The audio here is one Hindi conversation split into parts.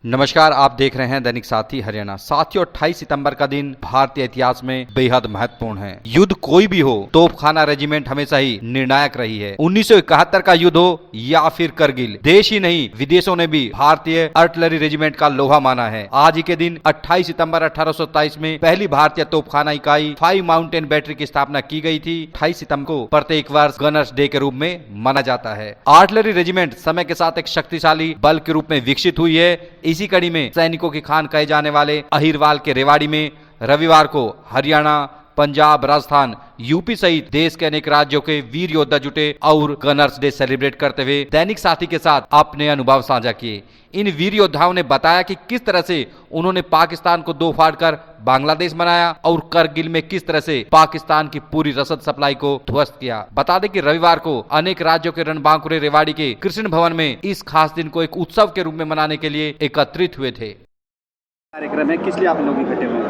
नमस्कार, आप देख रहे हैं दैनिक साथी हरियाणा। साथियों, 28 सितंबर का दिन भारतीय इतिहास में बेहद महत्वपूर्ण है। युद्ध कोई भी हो, तोपखाना रेजिमेंट हमेशा ही निर्णायक रही है। 1971 का युद्ध हो या फिर करगिल, देश ही नहीं विदेशों ने भी भारतीय आर्टिलरी रेजिमेंट का लोहा माना है। आज ही के दिन 28 सितंबर 1827 में पहली भारतीय तोपखाना इकाई 5 माउंटेन बैटरी की स्थापना की गई थी। 28 सितंबर को प्रत्येक वर्ष गनर्स डे के रूप में माना जाता है। आर्टिलरी रेजिमेंट समय के साथ एक शक्तिशाली बल के रूप में विकसित हुई है। इसी कड़ी में सैनिकों की खान कहे जाने वाले अहिरवाल के रेवाड़ी में रविवार को हरियाणा, पंजाब, राजस्थान, यूपी सहित देश के अनेक राज्यों के वीर योद्धा जुटे और गनर्स डे सेलिब्रेट करते हुए दैनिक साथी के साथ अपने अनुभव साझा किए। इन वीर योद्धाओं ने बताया कि किस तरह से उन्होंने पाकिस्तान को दो फाड़ कर बांग्लादेश बनाया और करगिल में किस तरह से पाकिस्तान की पूरी रसद सप्लाई को ध्वस्त किया। बता दें कि रविवार को अनेक राज्यों के रणबांकुरे रेवाड़ी के कृष्ण भवन में इस खास दिन को एक उत्सव के रूप में मनाने के लिए एकत्रित हुए थे। कार्यक्रम है, किस लिए आप लोग इकट्ठे हुए हैं?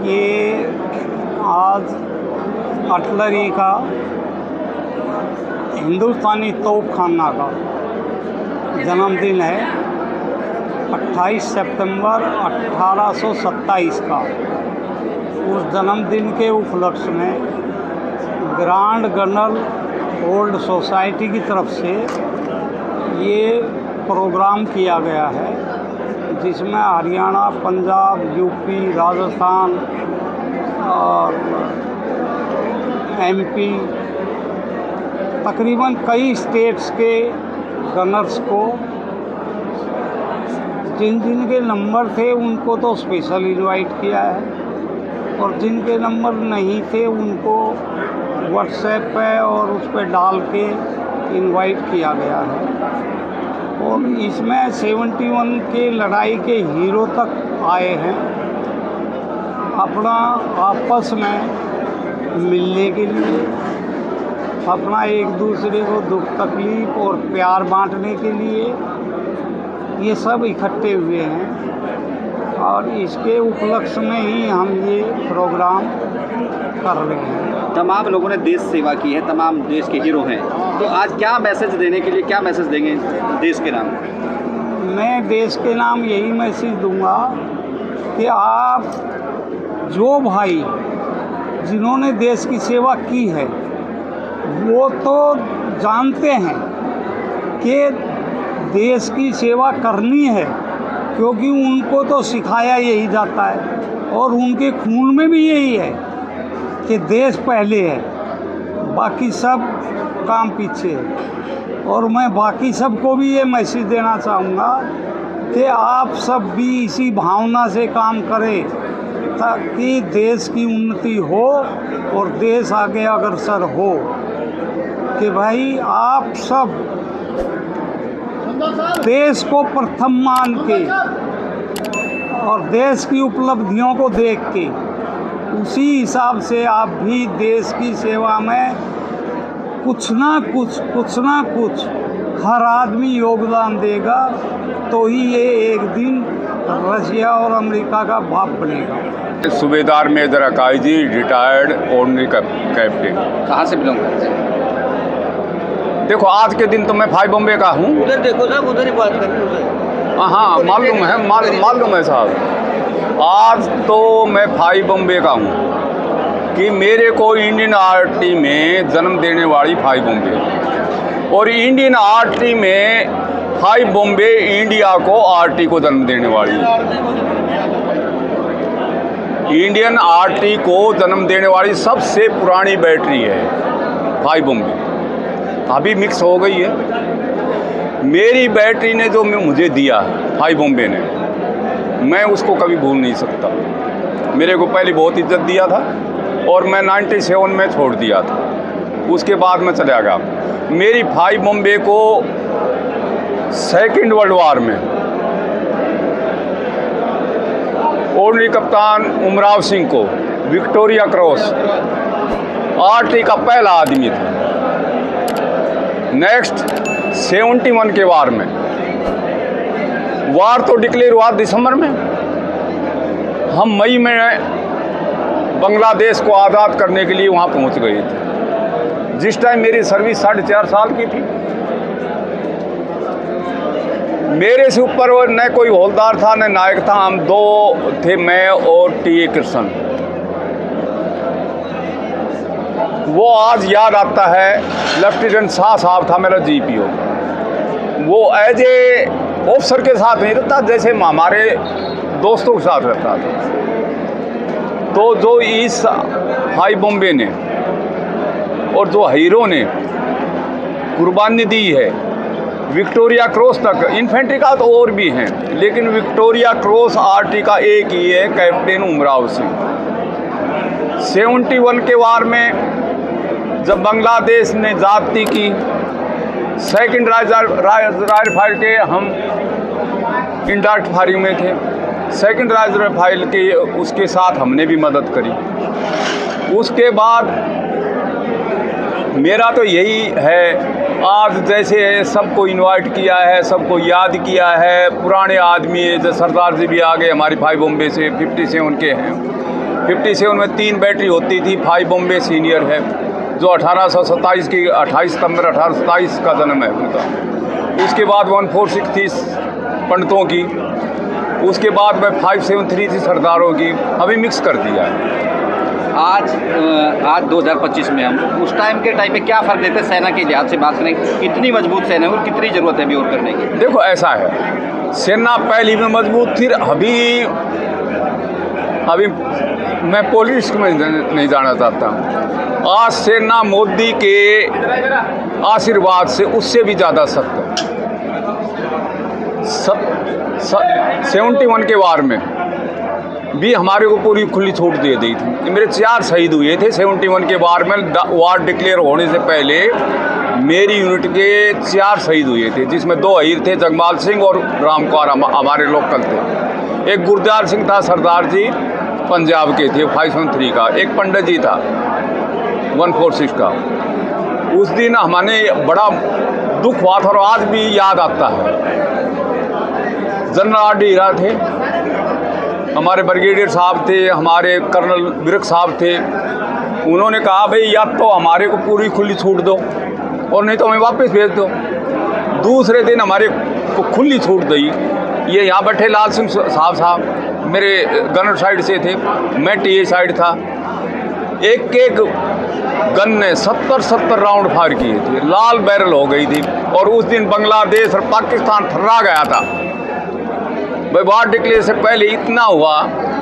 ये आज आर्टिलरी का, हिंदुस्तानी तोपखाना का जन्मदिन है। 28 सितंबर 1827 का। उस जन्मदिन के उपलक्ष्य में ग्रांड गनर ओल्ड सोसाइटी की तरफ से ये प्रोग्राम किया गया है, जिसमें हरियाणा, पंजाब, यूपी, राजस्थान और एमपी, तकरीबन कई स्टेट्स के गनर्स को, जिन जिन के नंबर थे उनको तो स्पेशल इनवाइट किया है और जिनके नंबर नहीं थे उनको व्हाट्सएप पे और उस पर डाल के इनवाइट किया गया है। और इसमें 71 के लड़ाई के हीरो तक आए हैं अपना आपस में मिलने के लिए, अपना एक दूसरे को दुख तकलीफ और प्यार बांटने के लिए ये सब इकट्ठे हुए हैं और इसके उपलक्ष्य में ही हम ये प्रोग्राम कर रहे हैं। तमाम लोगों ने देश सेवा की है, तमाम देश के हीरो हैं, तो आज क्या मैसेज देने के लिए, क्या मैसेज देंगे देश के नाम? मैं देश के नाम यही मैसेज दूंगा कि आप जो भाई जिन्होंने देश की सेवा की है वो तो जानते हैं कि देश की सेवा करनी है, क्योंकि उनको तो सिखाया यही जाता है और उनके खून में भी यही है कि देश पहले है, बाकी सब काम पीछे है। और मैं बाकी सबको भी ये मैसेज देना चाहूँगा कि आप सब भी इसी भावना से काम करें ताकि देश की उन्नति हो और देश आगे अग्रसर हो। कि भाई आप सब देश को प्रथम मान के और देश की उपलब्धियों को देख के उसी हिसाब से आप भी देश की सेवा में कुछ ना कुछ हर आदमी योगदान देगा, तो ही ये एक दिन रशिया और अमेरिका का बाप बनेगा। सूबेदार मेजर अकाई जी, रिटायर्ड ऑर्डिनरी कैप्टन। कहाँ से बिलोंग करते हैं? देखो, आज के दिन तो मैं 5 बॉम्बे का हूँ। उधर देखो साहब, उधर ही बात करें। हाँ, मालूम है साहब। आज तो मैं 5 बॉम्बे का हूँ कि मेरे को इंडियन आर्मी में जन्म देने वाली 5 बॉम्बे, और इंडियन आर्मी में 5 बॉम्बे इंडिया को आर्मी को जन्म देने वाली, इंडियन आर्मी को जन्म देने वाली सबसे पुरानी बैटरी है 5 बॉम्बे। अभी मिक्स हो गई है। मेरी बैटरी ने जो मुझे दिया 5 बॉम्बे ने, मैं उसको कभी भूल नहीं सकता। मेरे को पहले बहुत इज्जत दिया था और मैं 97 में छोड़ दिया था, उसके बाद मैं चला गया। मेरी 5 बॉम्बे को सेकेंड वर्ल्ड वार में ऑर्डिनरी कप्तान उमराव सिंह को विक्टोरिया क्रॉस आर्मी का पहला आदमी था। नेक्स्ट 71 के वार में, वार तो डिक्लेयर हुआ दिसंबर में, हम मई में बांग्लादेश को आज़ाद करने के लिए वहाँ पहुँच गए थे। जिस टाइम मेरी सर्विस 4.5 साल की थी, मेरे से ऊपर वो न कोई हवलदार था न नायक था, हम दो थे, मैं और टी.ए. कृष्ण। वो आज याद आता है, लेफ्टिनेंट शाह साहब था मेरा GPO। वो एज ए ऑफिसर के साथ नहीं रहता, जैसे हमारे दोस्तों के साथ रहता था। तो जो इस हाई बॉम्बे ने और जो हीरो ने कुर्बानी दी है, विक्टोरिया क्रॉस तक, इन्फेंट्री का तो और भी हैं, लेकिन विक्टोरिया क्रॉस RT का एक ही है, कैप्टन उमराव सिंह। 71 के वार में जब बांग्लादेश ने ज़्यादती की, सेकंड राइफल के हम इंडायरेक्ट फायरिंग में थे, सेकंड राइफल के उसके साथ हमने भी मदद करी। उसके बाद मेरा तो यही है, आज जैसे सबको इनवाइट किया है, सबको याद किया है, पुराने आदमी जैसे सरदार जी भी आ गए हमारी फाइव बॉम्बे से, 57 के हैं। 57 में 3 बैटरी होती थी, फाइव बॉम्बे सीनियर है जो 1827 की 28 सितंबर 1827 का जन्म है उनका। उसके बाद 146 थी पंडितों की, उसके बाद में 573 थी सरदारों की, अभी मिक्स कर दिया है। आज 2025 में हम उस टाइम में क्या फ़र्क देते हैं? सेना के लिहाज से बात करें, कितनी मजबूत सेना है और कितनी ज़रूरत है अभी और करने की? देखो ऐसा है, सेना पहली में मजबूत थी, अभी मैं पॉलिटिक्स में नहीं जाना चाहता। आज सेना मोदी के आशीर्वाद से उससे भी ज़्यादा सख्त है। 71 के वार में भी हमारे को पूरी खुली छूट दे दी थी। मेरे 4 शहीद हुए थे 71 के वार में। वार डिक्लेयर होने से पहले मेरी यूनिट के 4 शहीद हुए थे, जिसमें 2 अहीर थे, जगमाल सिंह और राम कौर हमारे लोकल थे। एक गुरदयाल सिंह था, सरदार जी पंजाब के थे 513 का। एक पंडित जी था 146 का। उस दिन हमारे बड़ा दुख हुआ था और आज भी याद आता है। General R.D. हीरा थे, हमारे ब्रिगेडियर साहब थे, हमारे कर्नल विरक साहब थे। उन्होंने कहा भाई या तो हमारे को पूरी खुली छूट दो और नहीं तो हमें वापस भेज दो। दूसरे दिन हमारे को खुली छूट दी। ये यहाँ बैठे लाल सिंह साहब मेरे गनर साइड से थे, मैं टी साइड था। एक गन ने 70 राउंड फायर किए थे, लाल बैरल हो गई थी। और उस दिन बांग्लादेश और पाकिस्तान थर्रा गया था भाई। वार डिक्लेयर से पहले इतना हुआ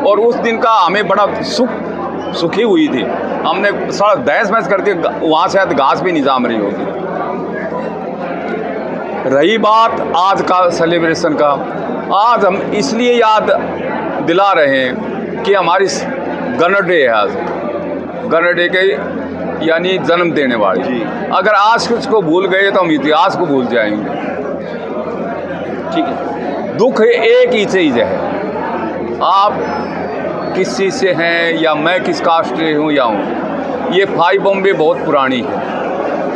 और उस दिन का हमें बड़ा सुखी हुई थी। हमने सारा दहस करके वहाँ से घास भी नहीं जाम रही होगी। रही बात आज का सेलिब्रेशन का, आज हम इसलिए याद दिला रहे हैं कि हमारी गनर डे है आज। गनर डे के यानी जन्म देने वाली। अगर आज उसको भूल गए तो हम इतिहास को भूल जाएंगे। ठीक है। दुख एक ही चीज़ है, आप किस चीज़ से हैं या मैं किस कास्ट से हूँ या हूँ। ये फाइव बॉम्बे बहुत पुरानी है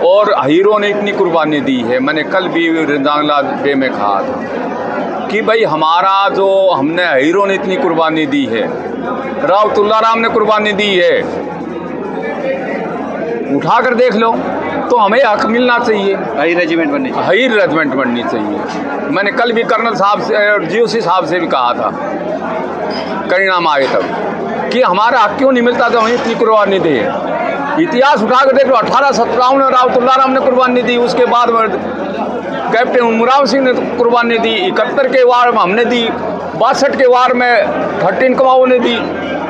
और हीरो ने इतनी कुर्बानी दी है। मैंने कल भी रंजांगला डे में कहा था कि भाई हमारा जो हमने हीरो ने इतनी कुर्बानी दी है, राव तुल्लाराम ने कुर्बानी दी है, उठा कर देख लो तो हमें हक मिलना चाहिए। हाई रेजिमेंट बननी चाहिए, हाई रेजिमेंट बननी चाहिए। मैंने कल भी कर्नल साहब से और GOC साहब से भी कहा था, परिणाम आए तब, कि हमारा हक क्यों नहीं मिलता जब हमें इतनी कुर्बानी दी है। इतिहास उठा कर देख लो, 1857 में राव तुल्लाराम ने कुर्बानी दी, उसके बाद कैप्टन उमराव सिंह ने कुर्बानी दी, 71 के वार में हमने दी, 62 के वार में 13 कमाओ ने दी।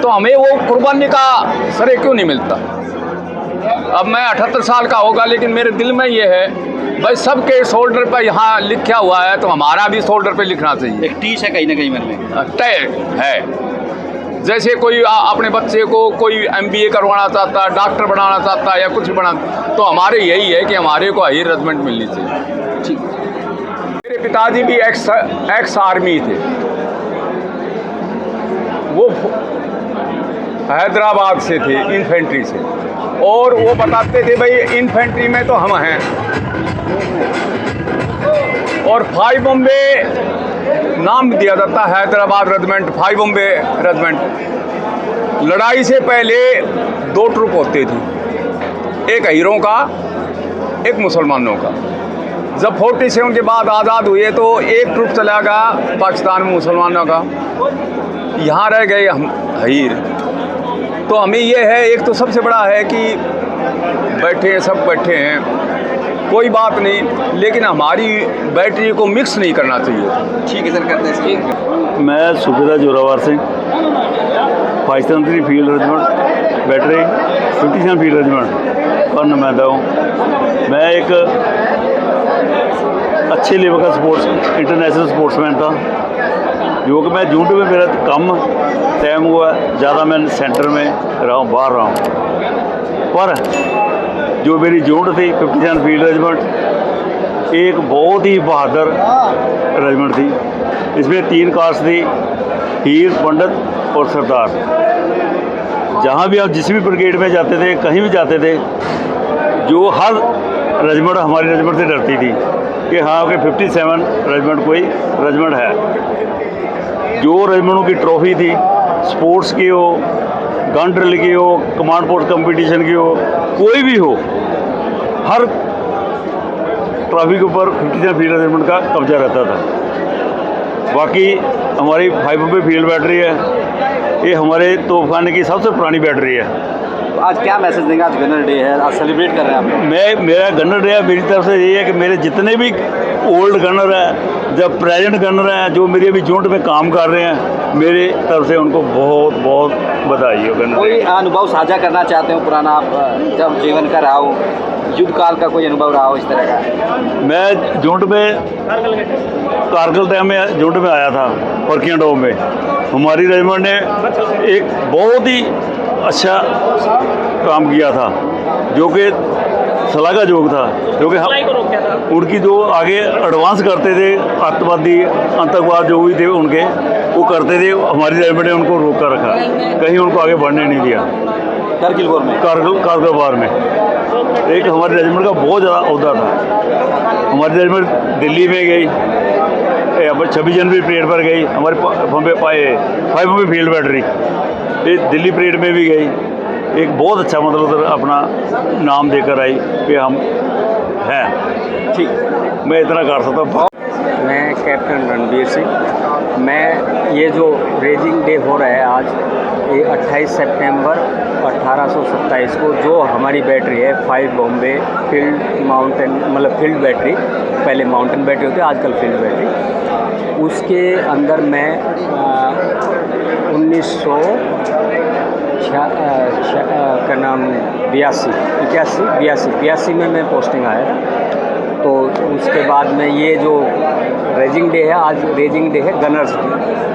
तो हमें वो कुर्बानी का श्रेय क्यों नहीं मिलता। अब मैं 78 साल का होगा, लेकिन मेरे दिल में ये है भाई सबके शोल्डर पर यहाँ लिखा हुआ है तो हमारा भी शोल्डर पे लिखना चाहिए। एक टीस है कहीं ना कहीं मन में, तय है। जैसे कोई अपने बच्चे को कोई MBA करवाना चाहता है, डॉक्टर बनाना चाहता है या कुछ बनाना, तो हमारे यही है कि हमारे को हाई रेजिमेंट मिलनी चाहिए। ठीक। मेरे पिताजी भी एक्स आर्मी थे, वो हैदराबाद से थे, इन्फेंट्री से। और वो बताते थे भाई इन्फेंट्री में तो हम हैं। और फाइव बॉम्बे नाम दिया जाता है Hyderabad regiment, five Bombay regiment. लड़ाई से पहले 2 ट्रुप होते थे, एक हीरों का, एक मुसलमानों का। जब 47 के बाद आज़ाद हुए तो एक ट्रुप चला गया पाकिस्तान में मुसलमानों का, यहाँ रह गए हम हईर। तो हमें ये है, एक तो सबसे बड़ा है कि बैठे हैं, सब बैठे हैं, कोई बात नहीं, लेकिन हमारी बैटरी को मिक्स नहीं करना चाहिए। ठीक है सर, करते हैं। मैं सूबेदार Zorawar Singh, 573 field regiment battery 57 field regiment का नुमाइंदा हूँ। मैं एक अच्छे लेवल का स्पोर्ट्स इंटरनेशनल स्पोर्ट्समैन था, जो कि मैं यूनिट में मेरा कम टाइम हुआ, ज़्यादा मैं सेंटर में रहा हूँ, बाहर रहा हूँ। पर जो मेरी यूनिट थी 57 फील्ड रेजिमेंट, एक बहुत ही बहादुर रेजिमेंट थी। इसमें 3 कास्ट थी, हीर, पंडित और सरदार। जहाँ भी आप जिस भी ब्रिगेड में जाते थे, कहीं भी जाते थे, जो हर रेजिमेंट हमारी रेजिमेंट से डरती थी कि हाँ कि 57 रेजिमेंट कोई रेजिमेंट है। जो रेजिमेंटों की ट्रॉफी थी, स्पोर्ट्स की हो, गन ड्रिल की हो, कमांड पोस्ट कंपटीशन की हो, कोई भी हो, हर ट्रॉफी के ऊपर 57 फील्ड रेजिमेंट का कब्जा रहता था। बाकी हमारी 5 बम्बे फील्ड बैटरी है, ये हमारे तोपखाने की सबसे पुरानी बैटरी है। आज क्या मैसेज देंगे? आज गनर डे है, आज सेलिब्रेट कर रहे हैं आप। मेरा गनर डे मेरी तरफ से ये है कि मेरे जितने भी ओल्ड गनर हैं, जब प्रेजेंट गनर हैं, जो मेरी अभी यूनिट में काम कर रहे हैं, मेरे तरफ से उनको बहुत बहुत बधाई हो। गनर कोई अनुभव साझा करना चाहते हो पुराना, आप जब जीवन का रहा हो, युद्ध काल का कोई अनुभव रहा हो इस तरह का? मैं यूनिट में कारगिल टाइम में यूनिट में आया था, परकियाडोम में। हमारी रेजिमेंट ने एक बहुत ही अच्छा काम किया था, जो कि शलाघाजोग था, जो कि उनकी जो आगे एडवांस करते थे, आतंकवादी आतंकवाद जो भी थे उनके, वो करते थे। हमारी रेजिमेंट ने उनको रोक कर रखा, कहीं उनको आगे बढ़ने नहीं दिया। कारगिल वॉर में, कारगिल वार में एक हमारे रेजिमेंट का बहुत ज़्यादा अहदा था। हमारी रेजिमेंट दिल्ली में गई, यहाँ पर 26 जनवरी परेड पर गई। हमारे 5 बम्बे फील्ड बैटरी ये दिल्ली परेड में भी गई। एक बहुत अच्छा मतलब अपना नाम देकर आई कि हम हैं। ठीक, मैं इतना कर सकता हूँ। मैं कैप्टन रणबीर सिंह। मैं ये जो रेजिंग डे हो रहा है आज, ये 28 सितंबर 1827 को, जो हमारी बैटरी है 5 बॉम्बे फील्ड माउंटेन, मतलब फील्ड बैटरी, पहले माउंटेन बैटरी होती है, आजकल फील्ड बैटरी, उसके अंदर मैं 1900 का नाम 82 में मैं पोस्टिंग आया था। तो उसके बाद में ये जो रेजिंग डे है, आज रेजिंग डे है गनर्स डे,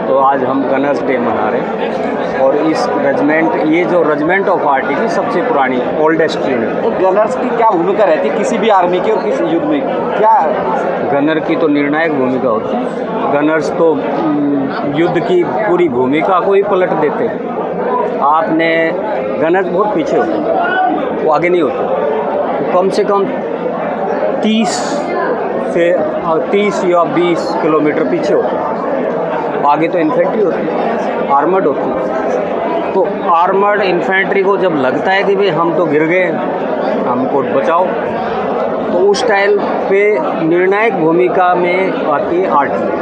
तो आज हम गनर्स डे मना रहे हैं। और इस रेजिमेंट, ये जो रेजिमेंट ऑफ आर्टी की सबसे पुरानी ओल्डेस्ट यूनिट। तो गनर्स की क्या भूमिका रहती है किसी भी आर्मी की और किसी युद्ध में? क्या गनर की तो निर्णायक भूमिका होती है। गनर्स तो युद्ध की पूरी भूमिका को ही पलट देते हैं। आपने गनर्स बहुत पीछे होते हैं, वो आगे नहीं होते, तो कम से कम 30 या 20 किलोमीटर पीछे होते हैं। आगे तो इन्फेंट्री होती है, आर्मर्ड होती है। तो आर्मर्ड इन्फेंट्री को जब लगता है कि भाई हम तो गिर गए, हमको बचाओ, तो उस टाइम पे निर्णायक भूमिका में आती है आर्टिलरी।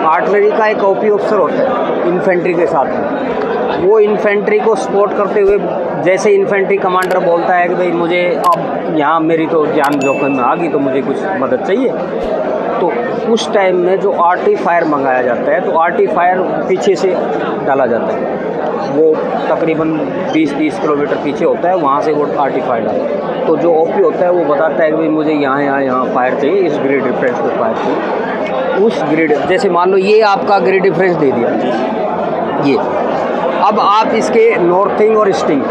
आर्टिलरी का एक ओपी ऑफिसर होता है इन्फेंट्री के साथ में। वो इन्फेंट्री को सपोर्ट करते हुए, जैसे इन्फेंट्री कमांडर बोलता है कि भाई मुझे अब यहाँ मेरी तो जान जोखिम में आ गई, तो मुझे कुछ मदद चाहिए, तो उस टाइम में जो आर्टी फायर मंगाया जाता है, तो आर्टी फायर पीछे से डाला जाता है। वो तकरीबन 20-30 किलोमीटर पीछे होता है, वहाँ से वो आर्टी फायर डालता है। तो जो ओपी होता है वो बताता है कि भाई मुझे यहाँ फायर चाहिए, इस ग्रिड डिफरेंस को फायर चाहिए। उस ग्रिड, जैसे मान लो ये आपका ग्रिड डिफरेंस दे दिया, ये अब आप इसके नॉर्थिंग और ईस्टिंग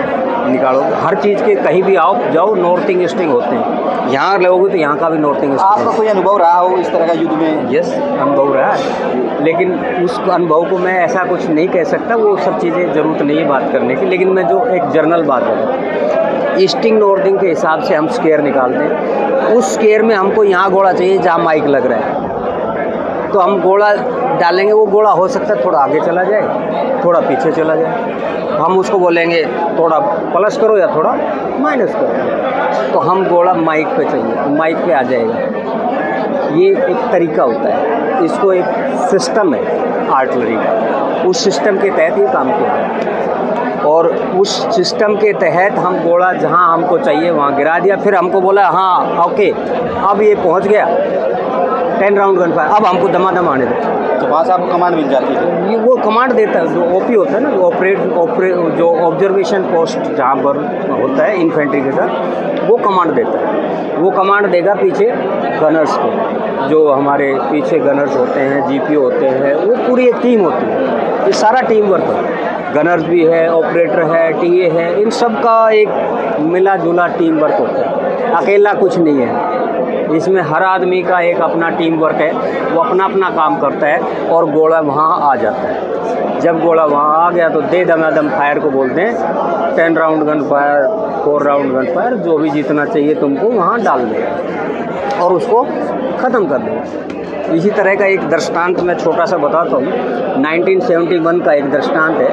निकालो। हर चीज़ के कहीं भी जाओ नॉर्थिंग ईस्टिंग होते हैं। यहाँ लोगे तो यहाँ का भी नॉर्थिंग ईस्टिंग। आपका कोई अनुभव रहा हो इस तरह का युद्ध में? यस, अनुभव रहा है, लेकिन उस अनुभव को मैं ऐसा कुछ नहीं कह सकता, वो सब चीज़ें ज़रूरत नहीं है बात करने की। लेकिन मैं जो एक जर्नल बात है, ईस्टिंग नॉर्थिंग के हिसाब से हम स्केयर निकालते हैं। उस स्केयर में हमको यहाँ घोड़ा चाहिए जहाँ माइक लग रहा है, तो हम घोड़ा डालेंगे। वो घोड़ा हो सकता है थोड़ा आगे चला जाए, थोड़ा पीछे चला जाए। हम उसको बोलेंगे थोड़ा प्लस करो या थोड़ा माइनस करो, तो हम घोड़ा माइक पे चाहिए, तो माइक पे आ जाएगा। ये एक तरीका होता है, इसको एक सिस्टम है आर्टिलरी का, उस सिस्टम के तहत ये काम किया है। और उस सिस्टम के तहत हम गोला जहाँ हमको चाहिए वहाँ गिरा दिया, फिर हमको बोला हाँ ओके अब ये पहुँच गया 10 राउंड गन फायर, अब हमको दमादम आने दो। तो वहाँ से आपको कमांड मिल जाती है। ये वो कमांड देता है, जो ओपी होता है ना, जो ऑब्जर्वेशन पोस्ट जहाँ पर होता है इन्फेंट्री के साथ, वो कमांड देता है। वो कमांड देगा पीछे गनर्स को, जो हमारे पीछे गनर्स होते हैं, जीपीओ होते हैं, वो पूरी एक टीम होती है। ये सारा टीम वर्क है, गनर्स भी है, ऑपरेटर है, टीए है, इन सब का एक मिला जुला टीम वर्क होता है, अकेला कुछ नहीं है। इसमें हर आदमी का एक अपना टीम वर्क है, वो अपना अपना काम करता है और गोला वहाँ आ जाता है। जब गोला वहाँ आ गया तो दे दमादम फायर को बोलते हैं 10 round gun fire, 4 round gun fire, जो भी जीतना चाहिए तुमको वहाँ डाल देगा और उसको ख़त्म कर देगा। इसी तरह का एक दृष्टांत मैं छोटा सा बताता हूँ। 1971 का एक दृष्टांत है,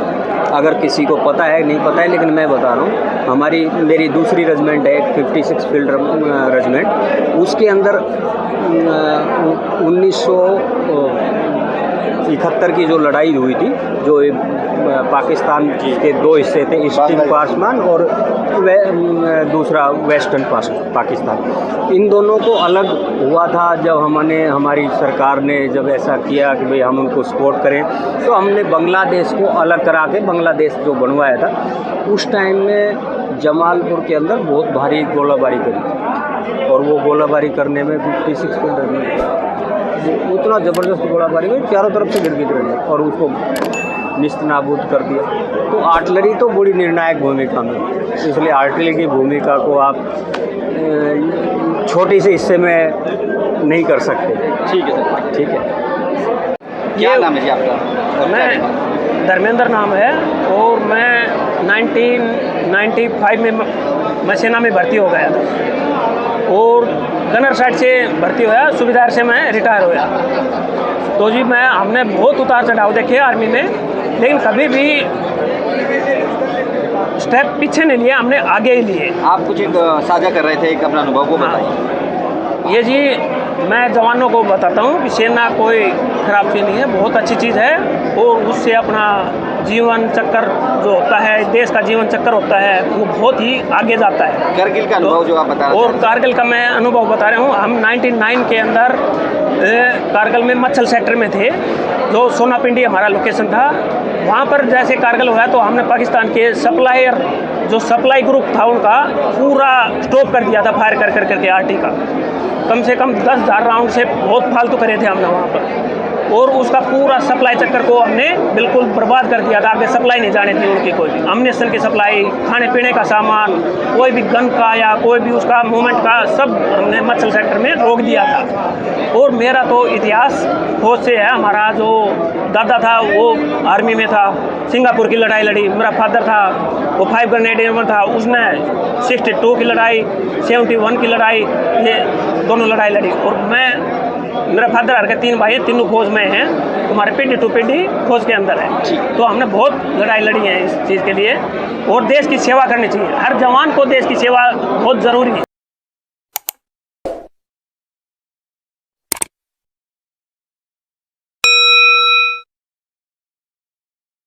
अगर किसी को पता है नहीं पता है, लेकिन मैं बता रहा हूँ। मेरी दूसरी रेजिमेंट है 56 फील्ड रेजिमेंट, उसके अंदर 1971 की जो लड़ाई हुई थी, जो पाकिस्तान के दो हिस्से थे, ईस्टर्न पाकिस्तान और दूसरा वेस्टर्न पाकिस्तान, इन दोनों को अलग हुआ था। जब हमारी सरकार ने जब ऐसा किया कि भाई हम उनको सपोर्ट करें, तो हमने बांग्लादेश को अलग करा के बांग्लादेश जो बनवाया था, उस टाइम में जमालपुर के अंदर बहुत भारी गोलाबारी करी और वो गोलाबारी करने में 56 फील्ड उतना ज़बरदस्त गोलाबारी में चारों तरफ से गिर रही और उसको निस्त नाबूद कर दिया। तो आर्टिलरी तो बड़ी निर्णायक भूमिका में, इसलिए आर्टिलरी की भूमिका को आप छोटी से हिस्से में नहीं कर सकते। ठीक है सर, ठीक है। क्या नाम है जी आपका? मैं धर्मेंद्र नाम है और मैं 1995 में मैं सेना में भर्ती हो गया था और गनर साइड से भर्ती होया, सुबेदार से मैं रिटायर होया। तो जी हमने बहुत उतार चढ़ाव देखे आर्मी में, लेकिन कभी भी स्टेप पीछे नहीं लिया, हमने आगे ही लिए। आप कुछ एक साझा कर रहे थे, एक अपना अनुभव को बताइए। ये जी मैं जवानों को बताता हूँ कि सेना कोई ख़राब चीज़ नहीं है, बहुत अच्छी चीज़ है और उससे अपना जीवन चक्कर जो होता है, देश का जीवन चक्कर होता है, वो बहुत ही आगे जाता है। कारगिल का अनुभव जो आप बता रहे हैं। और कारगिल का मैं अनुभव बता रहा हूँ। हम 99 के अंदर कारगिल में मच्छल सेक्टर में थे, जो सोनापिंडी हमारा लोकेशन था। वहाँ पर जैसे कारगिल हुआ तो हमने पाकिस्तान के सप्लायर, जो सप्लाई ग्रुप था उनका, पूरा स्टॉप कर दिया था फायर कर करके आरटी का। कम से कम 10,000 राउंड से बहुत फालतू करे थे हमने वहाँ पर, और उसका पूरा सप्लाई चक्कर को हमने बिल्कुल बर्बाद कर दिया था। आगे सप्लाई नहीं जाने थी उनकी, कोई भी अम्यूनिशन की सप्लाई, खाने पीने का सामान, कोई भी गन का या कोई भी उसका मूवमेंट का, सब हमने मच्छल सेक्टर में रोक दिया था। और मेरा तो इतिहास फौज से है। हमारा जो दादा था वो आर्मी में था, सिंगापुर की लड़ाई लड़ी। मेरा फादर था वो 5 ग्रेनेडियर में था, उसने 62 की लड़ाई, 71 की लड़ाई, ये दोनों लड़ाई लड़ी। और मेरा फादर हर के 3 भाई, तीनों फौज में हैं, हमारे पीढ़ी टू पीढ़ी फौज के अंदर है। तो हमने बहुत लड़ाई लड़ी है इस चीज़ के लिए। और देश की सेवा करनी चाहिए, हर जवान को देश की सेवा बहुत ज़रूरी है।